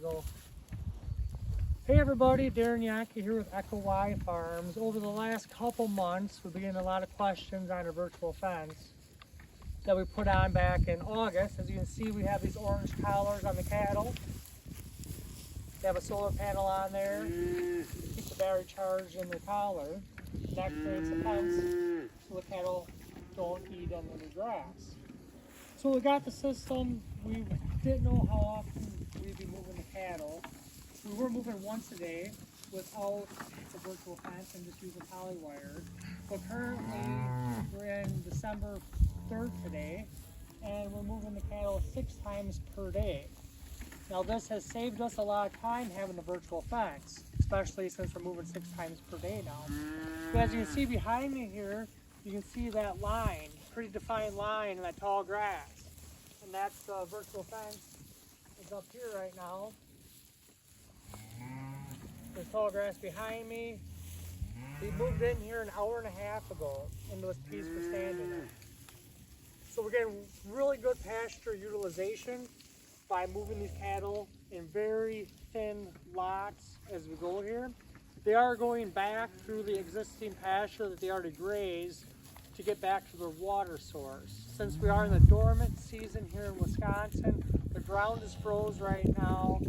Go. Hey everybody, Darren Yankee here with Echo Y Farms. Over the last couple months, we've been getting a lot of questions on our virtual fence that we put on back in August. As you can see, we have these orange collars on the cattle. They have a solar panel on there, keep the battery charged in the collar. That creates a fence so the cattle don't eat under the grass. So we got the system. We didn't know how often we'd be moving the cattle. We were moving once a day without the virtual fence and just using poly wire. But currently we're in December 3rd today, and we're moving the cattle 6 times per day. Now this has saved us a lot of time having the virtual fence, especially since we're moving 6 times per day now. But as you can see behind me here, you can see that line, pretty defined line in that tall grass. And that's the virtual fence. It's up here right now. There's tall grass behind me. We moved in here an hour and a half ago into this piece we're standing in. So we're getting really good pasture utilization by moving these cattle in very thin lots as we go here. They are going back through the existing pasture that they already grazed to get back to their water source. Since we are in the dormant season here in Wisconsin, the ground is froze right now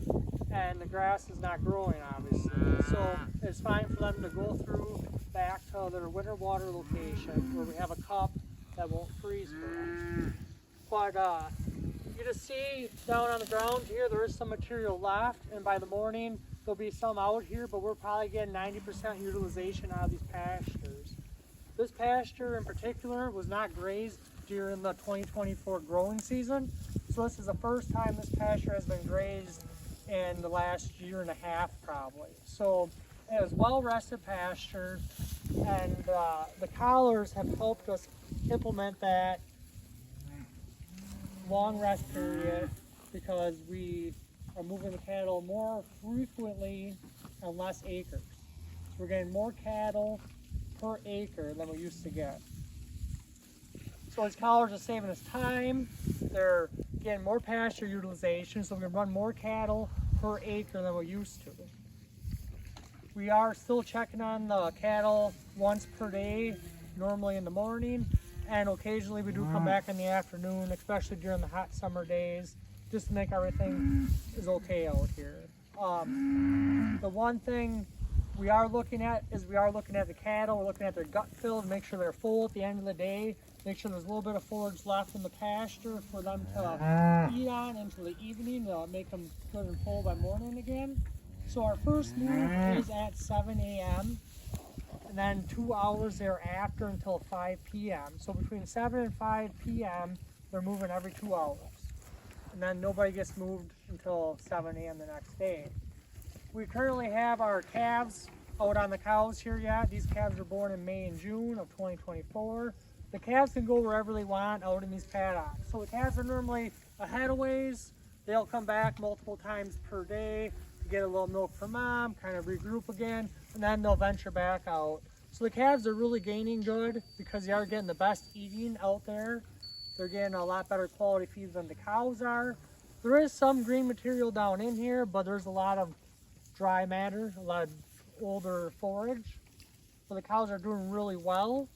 and the grass is not growing, obviously. So it's fine for them to go through back to their winter water location where we have a cup that won't freeze for them. But you just see down on the ground here, there is some material left, and by the morning there'll be some out here, but we're probably getting 90% utilization out of these pastures. This pasture in particular was not grazed during the 2024 growing season, so this is the first time this pasture has been grazed in the last year and a half probably. So it was well-rested pasture, and the collars have helped us implement that long rest period because we are moving the cattle more frequently on less acres. So we're getting more cattle per acre than we used to get. So these collars are saving us time. They're getting more pasture utilization, so we can run more cattle per acre than we used to. We are still checking on the cattle once per day, normally in the morning, and occasionally we do come back in the afternoon, especially during the hot summer days, just to make everything is okay out here. The one thing we are looking at is we are looking at the cattle. We're looking at their gut fill to make sure they're full at the end of the day, make sure there's a little bit of forage left in the pasture for them to eat on until the evening. They'll make them good and full by morning again. So our first move is at 7 a.m. and then 2 hours thereafter until 5 p.m. So between 7 and 5 p.m. they're moving every 2 hours. And then nobody gets moved until 7 a.m. the next day. We currently have our calves out on the cows here yet. These calves were born in May and June of 2024. The calves can go wherever they want out in these paddocks. So the calves are normally ahead of ways. They'll come back multiple times per day to get a little milk from mom, kind of regroup again, and then they'll venture back out. So the calves are really gaining good because they are getting the best eating out there. They're getting a lot better quality feed than the cows are. There is some green material down in here, but there's a lot of dry matter, a lot of older forage. So the cows are doing really well.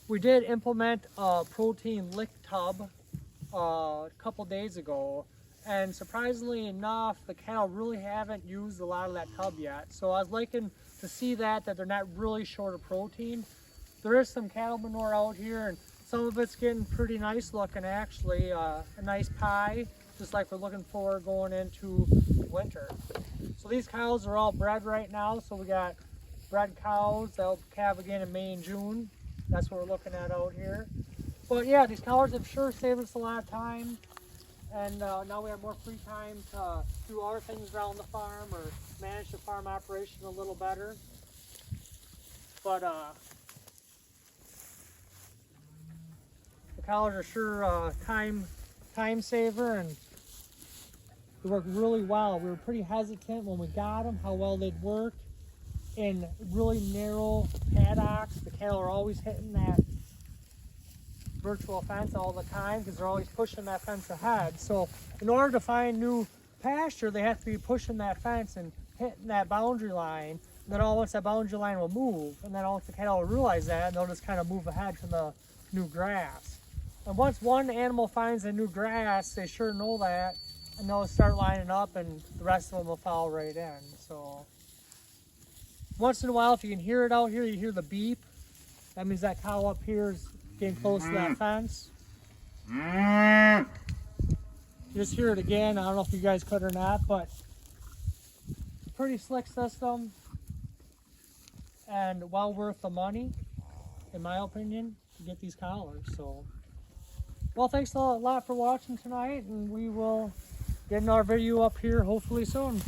We did implement a protein lick tub a couple days ago, and surprisingly enough, the cattle really haven't used a lot of that tub yet. So I was liking to see that they're not really short of protein. There is some cattle manure out here, and some of it's getting pretty nice looking actually, a nice pie, just like we're looking for going into winter. So these cows are all bred right now, so we got bred cows that'll calve again in May and June. That's what we're looking at out here. But yeah, these collars have sure saved us a lot of time, and now we have more free time to do other things around the farm or manage the farm operation a little better. But the collars are sure time saver, and they work really well. We were pretty hesitant when we got them how well they'd work in really narrow paddocks. The cattle are always hitting that virtual fence all the time because they're always pushing that fence ahead. So in order to find new pasture, they have to be pushing that fence and hitting that boundary line. And then all once that boundary line will move, and then once the cattle will realize that, and they'll just kind of move ahead to the new grass. And once one animal finds a new grass, they sure know that, and they'll start lining up, and the rest of them will follow right in. So once in a while, if you can hear it out here, you hear the beep. That means that cow up here is getting close to that fence. Just hear it again. I don't know if you guys could or not, but pretty slick system and well worth the money, in my opinion, to get these collars. So, well, thanks a lot for watching tonight, and we will get another video up here hopefully soon.